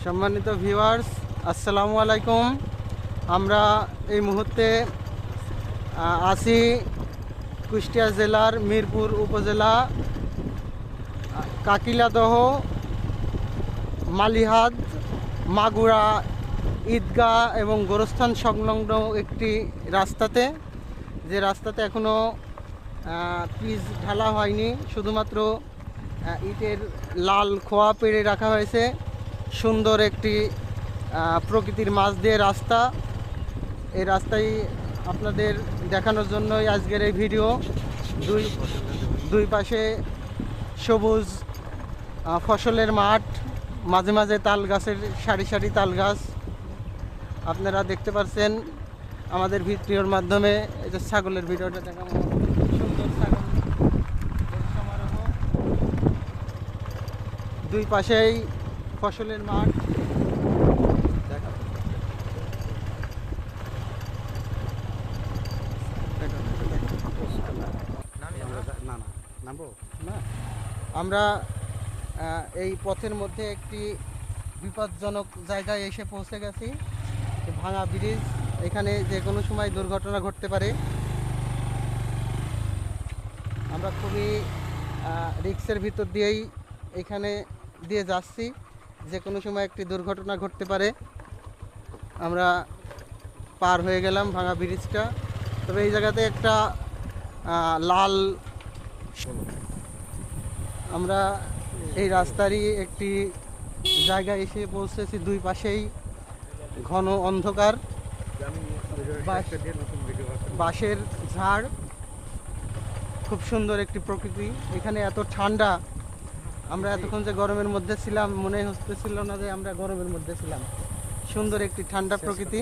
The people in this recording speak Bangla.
সম্মানিত ভিউয়ার্স, আসসালামু আলাইকুম। আমরা এই মুহূর্তে আছি কুষ্টিয়া জেলার মিরপুর উপজেলা কাকিলাদহ মালিহাদ মাগুরা ঈদগাহ এবং গোরস্থান সংলগ্ন একটি রাস্তাতে, যে রাস্তাতে এখনও পিচ ঢালা হয়নি, শুধুমাত্র ইটের লাল খোয়া পেড়ে রাখা হয়েছে। সুন্দর একটি প্রকৃতির মাঝ দিয়ে রাস্তা। এই রাস্তায় আপনাদের দেখানোর জন্যই আজকের এই ভিডিও। দুই পাশে সবুজ ফসলের মাঠ, মাঝে মাঝে তাল গাছের সারি সারি তাল গাছ আপনারা দেখতে পাচ্ছেন আমাদের ভিডিওর মাধ্যমে। এই যে ছাগলের ভিডিওটা দেখানো, সুন্দর ছাগল সমারোহ, দুই পাশেই ফসলের মাঠ। আমরা এই পথের মধ্যে একটি বিপজ্জনক জায়গায় এসে পৌঁছে গেছি, ভাঙা ব্রিজ। এখানে যে কোনো সময় দুর্ঘটনা ঘটতে পারে। আমরা খুবই রিস্কের ভিতর দিয়েই এখানে দিয়ে যাচ্ছি, যে কোনো সময় একটি দুর্ঘটনা ঘটতে পারে। আমরা পার হয়ে গেলাম ভাঙা ব্রিজটা। তবে এই জায়গাতে একটা লাল, আমরা এই রাস্তারই একটি জায়গায় এসে পৌঁছেছি। দুই পাশেই ঘন অন্ধকার, বাঁশের ঝাড়, খুব সুন্দর একটি প্রকৃতি। এখানে এত ঠান্ডা, আমরা এতক্ষণ যে গরমের মধ্যে ছিলাম মনে হচ্ছিল না যে আমরা গরমের মধ্যে ছিলাম। সুন্দর একটি ঠান্ডা প্রকৃতি।